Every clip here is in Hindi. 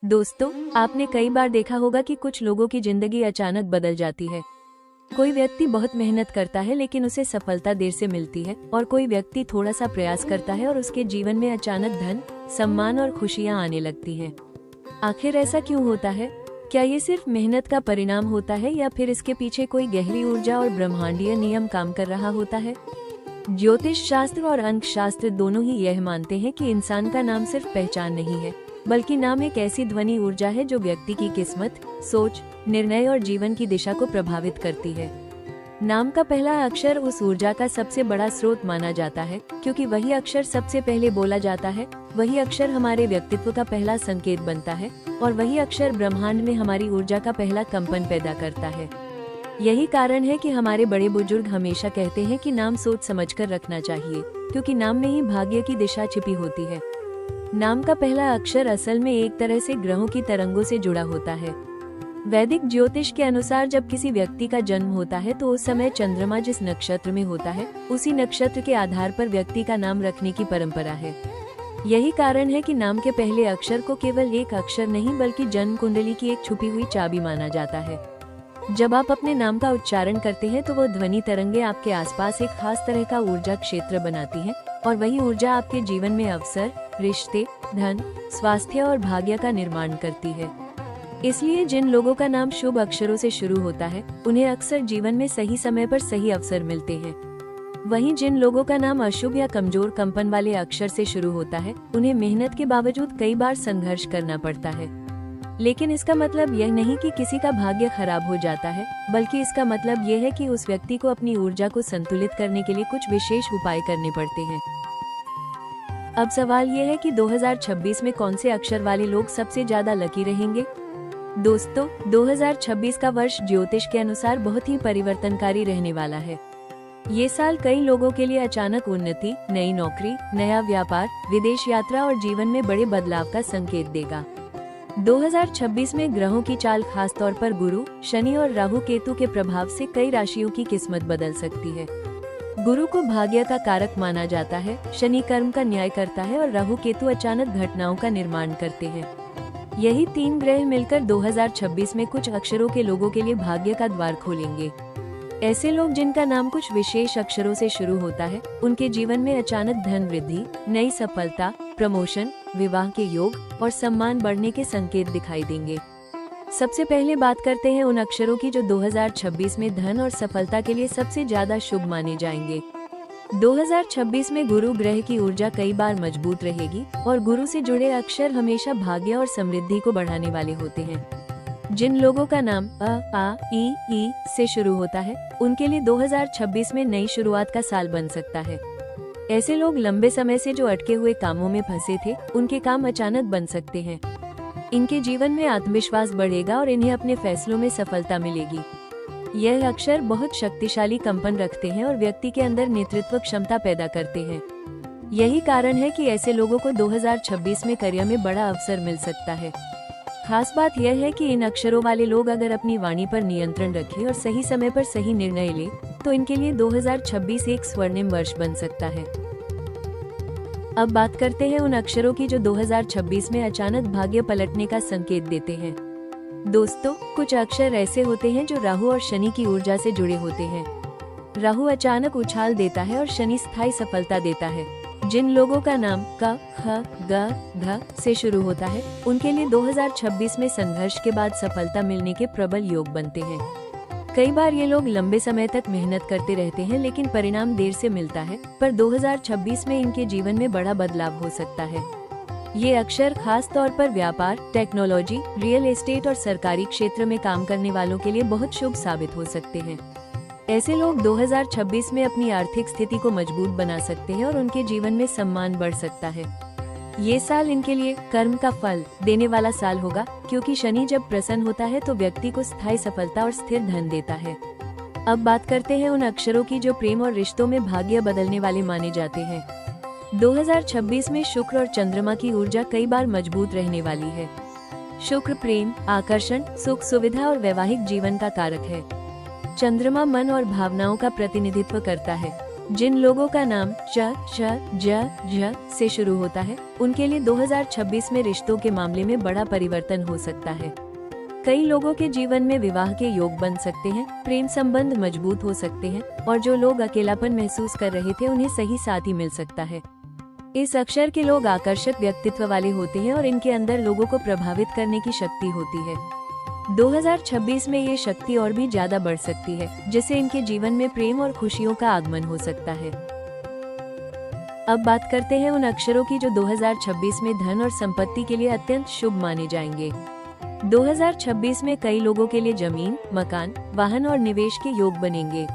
दोस्तों, आपने कई बार देखा होगा कि कुछ लोगों की जिंदगी अचानक बदल जाती है। कोई व्यक्ति बहुत मेहनत करता है लेकिन उसे सफलता देर से मिलती है, और कोई व्यक्ति थोड़ा सा प्रयास करता है और उसके जीवन में अचानक धन, सम्मान और खुशियां आने लगती हैं। आखिर ऐसा क्यों होता है? क्या ये सिर्फ मेहनत का परिणाम होता है या फिर इसके पीछे कोई गहरी ऊर्जा और ब्रह्मांडीय नियम काम कर रहा होता है? ज्योतिष शास्त्र और अंक शास्त्र दोनों ही यह मानते हैं कि इंसान का नाम सिर्फ पहचान नहीं है, बल्कि नाम एक ऐसी ध्वनि ऊर्जा है जो व्यक्ति की किस्मत, सोच, निर्णय और जीवन की दिशा को प्रभावित करती है। नाम का पहला अक्षर उस ऊर्जा का सबसे बड़ा स्रोत माना जाता है, क्योंकि वही अक्षर सबसे पहले बोला जाता है, वही अक्षर हमारे व्यक्तित्व का पहला संकेत बनता है, और वही अक्षर ब्रह्मांड में हमारी ऊर्जा का पहला कंपन पैदा करता है। यही कारण है कि हमारे बड़े बुजुर्ग हमेशा कहते हैं कि नाम सोच समझकर रखना चाहिए, क्योंकि नाम में ही भाग्य की दिशा छिपी होती है। नाम का पहला अक्षर असल में एक तरह से ग्रहों की तरंगों से जुड़ा होता है। वैदिक ज्योतिष के अनुसार जब किसी व्यक्ति का जन्म होता है तो उस समय चंद्रमा जिस नक्षत्र में होता है, उसी नक्षत्र के आधार पर व्यक्ति का नाम रखने की परंपरा है। यही कारण है कि नाम के पहले अक्षर को केवल एक अक्षर नहीं बल्कि जन्म कुंडली की एक छुपी हुई चाबी माना जाता है। जब आप अपने नाम का उच्चारण करते हैं तो वो ध्वनि तरंगे आपके आसपास एक खास तरह का ऊर्जा क्षेत्र बनाती हैं, और वही ऊर्जा आपके जीवन में अवसर, रिश्ते, धन, स्वास्थ्य और भाग्य का निर्माण करती है। इसलिए जिन लोगों का नाम शुभ अक्षरों से शुरू होता है, उन्हें अक्सर जीवन में सही समय पर सही अवसर मिलते हैं। वहीं जिन लोगों का नाम अशुभ या कमजोर कंपन वाले अक्षर से शुरू होता है, उन्हें मेहनत के बावजूद कई बार संघर्ष करना पड़ता है। लेकिन इसका मतलब यह नहीं कि किसी का भाग्य खराब हो जाता है, बल्कि इसका मतलब यह है कि उस व्यक्ति को अपनी ऊर्जा को संतुलित करने के लिए कुछ विशेष उपाय करने पड़ते हैं। अब सवाल यह है कि 2026 में कौन से अक्षर वाले लोग सबसे ज्यादा लकी रहेंगे? दोस्तों, 2026 का वर्ष ज्योतिष के अनुसार बहुत ही परिवर्तनकारी रहने वाला है। ये साल कई लोगों के लिए अचानक उन्नति, नई नौकरी, नया व्यापार, विदेश यात्रा और जीवन में बड़े बदलाव का संकेत देगा। 2026 में ग्रहों की चाल खास तौर पर गुरु, शनि और राहु केतु के प्रभाव से कई राशियों की किस्मत बदल सकती है। गुरु को भाग्य का कारक माना जाता है, शनि कर्म का न्याय करता है और राहु केतु अचानक घटनाओं का निर्माण करते हैं। यही तीन ग्रह मिलकर 2026 में कुछ अक्षरों के लोगों के लिए भाग्य का द्वार खोलेंगे। ऐसे लोग जिनका नाम कुछ विशेष अक्षरों से शुरू होता है, उनके जीवन में अचानक धन वृद्धि, नई सफलता, प्रमोशन, विवाह के योग और सम्मान बढ़ने के संकेत दिखाई देंगे। सबसे पहले बात करते हैं उन अक्षरों की जो 2026 में धन और सफलता के लिए सबसे ज्यादा शुभ माने जाएंगे। 2026 में गुरु ग्रह की ऊर्जा कई बार मजबूत रहेगी, और गुरु से जुड़े अक्षर हमेशा भाग्य और समृद्धि को बढ़ाने वाले होते हैं। जिन लोगों का नाम अ, आ, ई से शुरू होता है, उनके लिए 2026 में नई शुरुआत का साल बन सकता है। ऐसे लोग लंबे समय से जो अटके हुए कामों में फंसे थे, उनके काम अचानक बन सकते हैं। इनके जीवन में आत्मविश्वास बढ़ेगा और इन्हें अपने फैसलों में सफलता मिलेगी। यह अक्षर बहुत शक्तिशाली कंपन रखते हैं और व्यक्ति के अंदर नेतृत्व क्षमता पैदा करते हैं। यही कारण है कि ऐसे लोगों को 2026 में करियर में बड़ा अवसर मिल सकता है। खास बात यह है कि इन अक्षरों वाले लोग अगर अपनी वाणी पर नियंत्रण रखें और सही समय पर सही निर्णय लें, तो इनके लिए 2026 एक स्वर्णिम वर्ष बन सकता है। अब बात करते हैं उन अक्षरों की जो 2026 में अचानक भाग्य पलटने का संकेत देते हैं। दोस्तों, कुछ अक्षर ऐसे होते हैं जो राहु और शनि की ऊर्जा से जुड़े होते हैं। राहु अचानक उछाल देता है और शनि स्थायी सफलता देता है। जिन लोगों का नाम क, ख, ग, घ से शुरू होता है, उनके लिए 2026 में संघर्ष के बाद सफलता मिलने के प्रबल योग बनते हैं। कई बार ये लोग लंबे समय तक मेहनत करते रहते हैं लेकिन परिणाम देर से मिलता है, पर 2026 में इनके जीवन में बड़ा बदलाव हो सकता है। ये अक्षर खास तौर पर व्यापार, टेक्नोलॉजी, रियल एस्टेट और सरकारी क्षेत्र में काम करने वालों के लिए बहुत शुभ साबित हो सकते हैं। ऐसे लोग 2026 में अपनी आर्थिक स्थिति को मजबूत बना सकते हैं और उनके जीवन में सम्मान बढ़ सकता है। ये साल इनके लिए कर्म का फल देने वाला साल होगा, क्योंकि शनि जब प्रसन्न होता है तो व्यक्ति को स्थायी सफलता और स्थिर धन देता है। अब बात करते हैं उन अक्षरों की जो प्रेम और रिश्तों में भाग्य बदलने वाले माने जाते हैं। 2026 में शुक्र और चंद्रमा की ऊर्जा कई बार मजबूत रहने वाली है। शुक्र प्रेम, आकर्षण, सुख सुविधा और वैवाहिक जीवन का कारक है। चंद्रमा मन और भावनाओं का प्रतिनिधित्व करता है। जिन लोगों का नाम च, श, ज, झ से शुरू होता है, उनके लिए 2026 में रिश्तों के मामले में बड़ा परिवर्तन हो सकता है। कई लोगों के जीवन में विवाह के योग बन सकते हैं, प्रेम संबंध मजबूत हो सकते हैं और जो लोग अकेलापन महसूस कर रहे थे उन्हें सही साथी मिल सकता है। इस अक्षर के लोग आकर्षक व्यक्तित्व वाले होते हैं और इनके अंदर लोगों को प्रभावित करने की शक्ति होती है। 2026 में ये शक्ति और भी ज्यादा बढ़ सकती है, जिससे इनके जीवन में प्रेम और खुशियों का आगमन हो सकता है। अब बात करते हैं उन अक्षरों की जो 2026 में धन और संपत्ति के लिए अत्यंत शुभ माने जाएंगे। 2026 में कई लोगों के लिए जमीन, मकान, वाहन और निवेश के योग बनेंगे।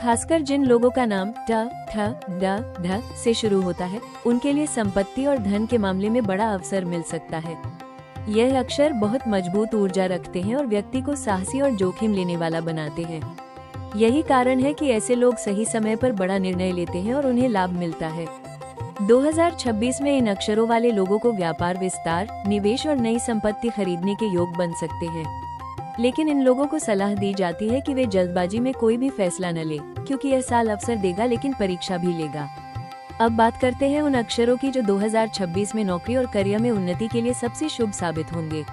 खासकर जिन लोगों का नाम ट, ठ, ड, ढ से शुरू होता है, उनके लिए संपत्ति और धन के मामले में बड़ा अवसर मिल सकता है। यह अक्षर बहुत मजबूत ऊर्जा रखते हैं और व्यक्ति को साहसी और जोखिम लेने वाला बनाते हैं। यही कारण है कि ऐसे लोग सही समय पर बड़ा निर्णय लेते हैं और उन्हें लाभ मिलता है। 2026 में इन अक्षरों वाले लोगों को व्यापार विस्तार, निवेश और नई संपत्ति खरीदने के योग बन सकते हैं। लेकिन इन लोगों को सलाह दी जाती है कि वे जल्दबाजी में कोई भी फैसला न ले, क्योंकि यह साल अवसर देगा लेकिन परीक्षा भी लेगा। अब बात करते हैं उन अक्षरों की जो 2026 में नौकरी और करियर में उन्नति के लिए सबसे शुभ साबित होंगे।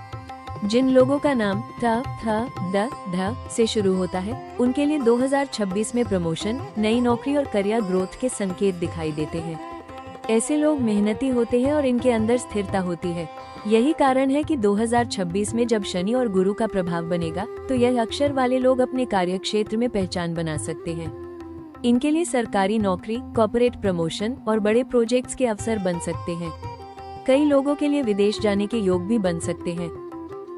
जिन लोगों का नाम थ, थ, द, ध से शुरू होता है, उनके लिए 2026 में प्रमोशन, नई नौकरी और करियर ग्रोथ के संकेत दिखाई देते हैं। ऐसे लोग मेहनती होते हैं और इनके अंदर स्थिरता होती है। यही कारण है कि 2026 में जब शनि और गुरु का प्रभाव बनेगा, तो यह अक्षर वाले लोग अपने कार्य क्षेत्र में पहचान बना सकते हैं। इनके लिए सरकारी नौकरी, कॉर्पोरेट प्रमोशन और बड़े प्रोजेक्ट्स के अवसर बन सकते हैं। कई लोगों के लिए विदेश जाने के योग भी बन सकते हैं।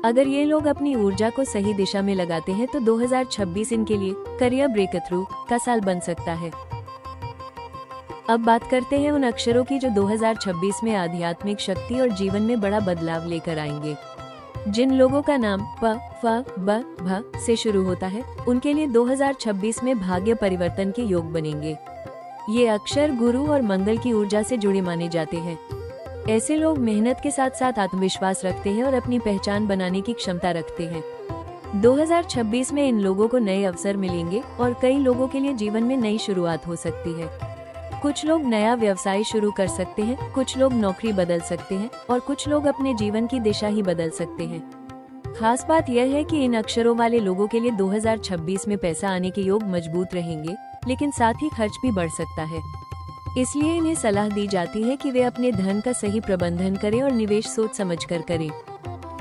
अगर ये लोग अपनी ऊर्जा को सही दिशा में लगाते हैं तो 2026 इनके लिए करियर ब्रेक थ्रू का साल बन सकता है। अब बात करते हैं उन अक्षरों की जो 2026 में आध्यात्मिक शक्ति और जीवन में बड़ा बदलाव लेकर आएंगे। जिन लोगों का नाम प, फ, ब, भ से शुरू होता है, उनके लिए 2026 में भाग्य परिवर्तन के योग बनेंगे। ये अक्षर गुरु और मंगल की ऊर्जा से जुड़े माने जाते हैं। ऐसे लोग मेहनत के साथ साथ आत्मविश्वास रखते हैं और अपनी पहचान बनाने की क्षमता रखते हैं। 2026 में इन लोगों को नए अवसर मिलेंगे और कई लोगों के लिए जीवन में नई शुरुआत हो सकती है। कुछ लोग नया व्यवसाय शुरू कर सकते हैं, कुछ लोग नौकरी बदल सकते हैं और कुछ लोग अपने जीवन की दिशा ही बदल सकते हैं। खास बात यह है कि इन अक्षरों वाले लोगों के लिए 2026 में पैसा आने के योग मजबूत रहेंगे, लेकिन साथ ही खर्च भी बढ़ सकता है। इसलिए इन्हें सलाह दी जाती है कि वे अपने धन का सही प्रबंधन करें और निवेश सोच समझकर करें।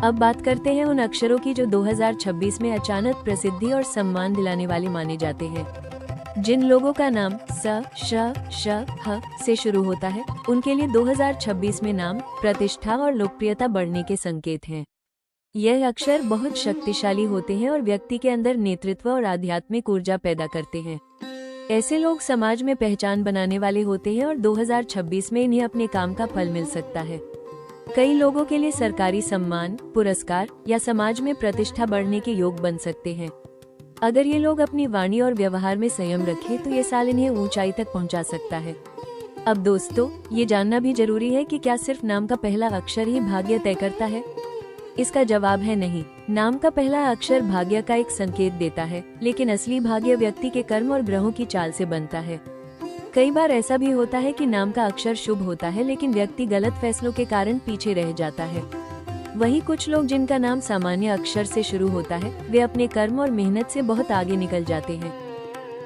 अब बात करते हैं उन अक्षरों की जो 2026 में अचानक प्रसिद्धि और सम्मान दिलाने वाले माने जाते हैं। जिन लोगों का नाम स, श, श, ह से शुरू होता है, उनके लिए 2026 में नाम, प्रतिष्ठा और लोकप्रियता बढ़ने के संकेत हैं। यह अक्षर बहुत शक्तिशाली होते हैं और व्यक्ति के अंदर नेतृत्व और आध्यात्मिक ऊर्जा पैदा करते हैं। ऐसे लोग समाज में पहचान बनाने वाले होते हैं और 2026 में इन्हें अपने काम का फल मिल सकता है। कई लोगों के लिए सरकारी सम्मान, पुरस्कार या समाज में प्रतिष्ठा बढ़ने के योग बन सकते हैं। अगर ये लोग अपनी वाणी और व्यवहार में संयम रखें तो ये साल इन्हें ऊंचाई तक पहुंचा सकता है। अब दोस्तों, ये जानना भी जरूरी है कि क्या सिर्फ नाम का पहला अक्षर ही भाग्य तय करता है? इसका जवाब है नहीं। नाम का पहला अक्षर भाग्य का एक संकेत देता है, लेकिन असली भाग्य व्यक्ति के कर्म और ग्रहों की चाल से बनता है। कई बार ऐसा भी होता है कि नाम का अक्षर शुभ होता है, लेकिन व्यक्ति गलत फैसलों के कारण पीछे रह जाता है। वहीं कुछ लोग जिनका नाम सामान्य अक्षर से शुरू होता है, वे अपने कर्म और मेहनत से बहुत आगे निकल जाते हैं।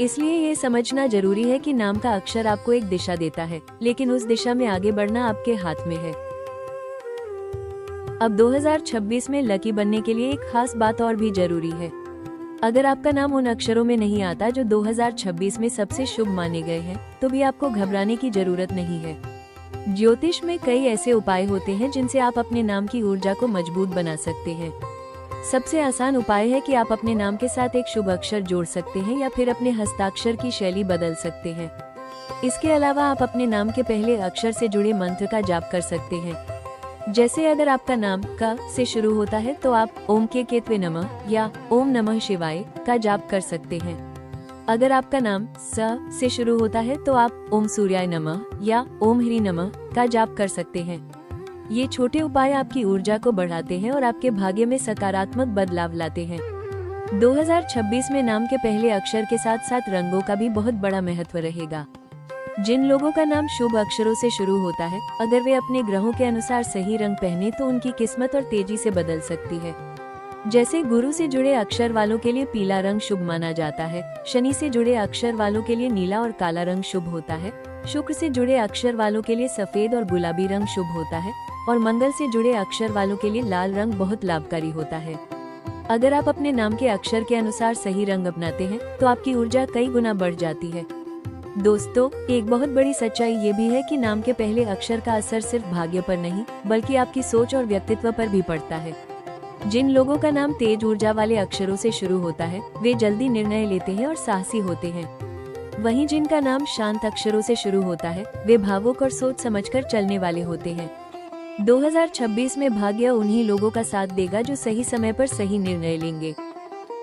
इसलिए ये समझना जरूरी है कि नाम का अक्षर आपको एक दिशा देता है, लेकिन उस दिशा में आगे बढ़ना आपके हाथ में है। अब 2026 में लकी बनने के लिए एक खास बात और भी जरूरी है। अगर आपका नाम उन अक्षरों में नहीं आता जो 2026 में सबसे शुभ माने गए हैं, तो भी आपको घबराने की जरूरत नहीं है। ज्योतिष में कई ऐसे उपाय होते हैं जिनसे आप अपने नाम की ऊर्जा को मजबूत बना सकते हैं। सबसे आसान उपाय है कि आप अपने नाम के साथ एक शुभ अक्षर जोड़ सकते हैं या फिर अपने हस्ताक्षर की शैली बदल सकते हैं। इसके अलावा आप अपने नाम के पहले अक्षर से जुड़े मंत्र का जाप कर सकते हैं। जैसे अगर आपका नाम क से शुरू होता है तो आप ओम के केत्वे नमः या ओम नमः शिवाय का जाप कर सकते हैं। अगर आपका नाम स से शुरू होता है तो आप ओम सूर्याय नमः या ओम ह्री नमः का जाप कर सकते हैं। ये छोटे उपाय आपकी ऊर्जा को बढ़ाते हैं और आपके भाग्य में सकारात्मक बदलाव लाते हैं। 2026 में नाम के पहले अक्षर के साथ साथ रंगों का भी बहुत बड़ा महत्व रहेगा। जिन लोगों का नाम शुभ अक्षरों से शुरू होता है, अगर वे अपने ग्रहों के अनुसार सही रंग पहने तो उनकी किस्मत और तेजी से बदल सकती है। जैसे गुरु से जुड़े अक्षर वालों के लिए पीला रंग शुभ माना जाता है, शनि से जुड़े अक्षर वालों के लिए नीला और काला रंग शुभ होता है, शुक्र से जुड़े अक्षर वालों के लिए सफेद और गुलाबी रंग शुभ होता है और मंगल से जुड़े अक्षर वालों के लिए लाल रंग बहुत लाभकारी होता है। अगर आप अपने नाम के अक्षर के अनुसार सही रंग अपनाते हैं तो आपकी ऊर्जा कई गुना बढ़ जाती है। दोस्तों, एक बहुत बड़ी सच्चाई ये भी है कि नाम के पहले अक्षर का असर सिर्फ भाग्य पर नहीं बल्कि आपकी सोच और व्यक्तित्व पर भी पड़ता है। जिन लोगों का नाम तेज ऊर्जा वाले अक्षरों से शुरू होता है वे जल्दी निर्णय लेते हैं और साहसी होते हैं। वहीं जिनका नाम शांत अक्षरों से शुरू होता है वे भावुक और सोच समझकर चलने वाले होते हैं। 2026 में भाग्य उन्हीं लोगों का साथ देगा जो सही समय पर सही निर्णय लेंगे।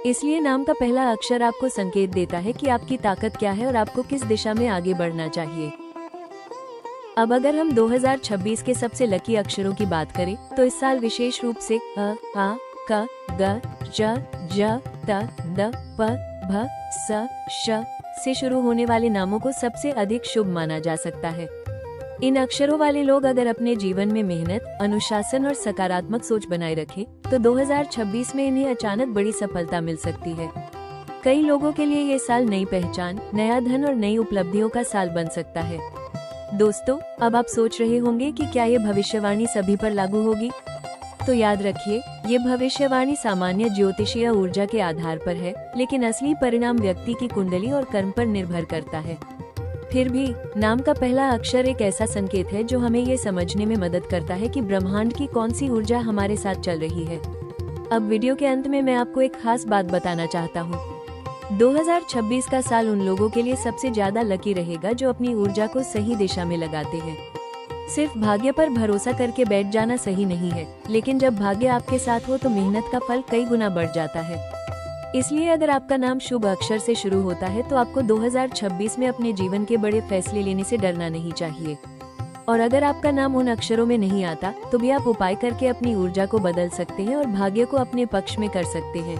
इसलिए नाम का पहला अक्षर आपको संकेत देता है कि आपकी ताकत क्या है और आपको किस दिशा में आगे बढ़ना चाहिए। अब अगर हम 2026 के सबसे लकी अक्षरों की बात करें तो इस साल विशेष रूप से अ, आ, क, ग, ज, त, द, प, भ, स, श से शुरू होने वाले नामों को सबसे अधिक शुभ माना जा सकता है। इन अक्षरों वाले लोग अगर अपने जीवन में मेहनत, अनुशासन और सकारात्मक सोच बनाए रखें तो 2026 में इन्हें अचानक बड़ी सफलता मिल सकती है। कई लोगों के लिए ये साल नई पहचान, नया धन और नई उपलब्धियों का साल बन सकता है। दोस्तों, अब आप सोच रहे होंगे कि क्या ये भविष्यवाणी सभी पर लागू होगी? तो याद रखिए, ये भविष्यवाणी सामान्य ज्योतिषीय ऊर्जा के आधार पर है, लेकिन असली परिणाम व्यक्ति की कुंडली और कर्म पर निर्भर करता है। फिर भी नाम का पहला अक्षर एक ऐसा संकेत है जो हमें ये समझने में मदद करता है कि ब्रह्मांड की कौन सी ऊर्जा हमारे साथ चल रही है। अब वीडियो के अंत में मैं आपको एक खास बात बताना चाहता हूँ। 2026 का साल उन लोगों के लिए सबसे ज्यादा लकी रहेगा जो अपनी ऊर्जा को सही दिशा में लगाते हैं। सिर्फ भाग्य पर भरोसा करके बैठ जाना सही नहीं है, लेकिन जब भाग्य आपके साथ हो तो मेहनत का फल कई गुना बढ़ जाता है। इसलिए अगर आपका नाम शुभ अक्षर से शुरू होता है तो आपको 2026 में अपने जीवन के बड़े फैसले लेने से डरना नहीं चाहिए। और अगर आपका नाम उन अक्षरों में नहीं आता तो भी आप उपाय करके अपनी ऊर्जा को बदल सकते हैं और भाग्य को अपने पक्ष में कर सकते हैं।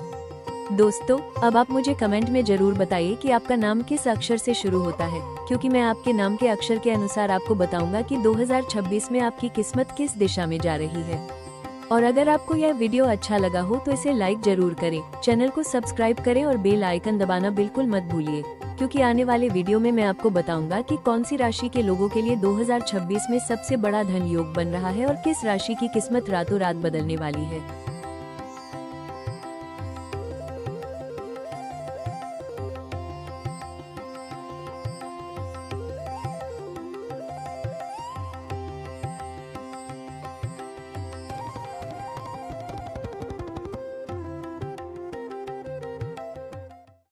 दोस्तों, अब आप मुझे कमेंट में जरूर बताइए कि आपका नाम किस अक्षर से शुरू होता है, क्योंकि मैं आपके नाम के अक्षर के अनुसार आपको बताऊंगा कि 2026 में आपकी किस्मत किस दिशा में जा रही है। और अगर आपको यह वीडियो अच्छा लगा हो तो इसे लाइक जरूर करें, चैनल को सब्सक्राइब करें और बेल आइकन दबाना बिल्कुल मत भूलिए, क्योंकि आने वाले वीडियो में मैं आपको बताऊंगा कि कौन सी राशि के लोगों के लिए 2026 में सबसे बड़ा धन योग बन रहा है और किस राशि की किस्मत रातों रात बदलने वाली है।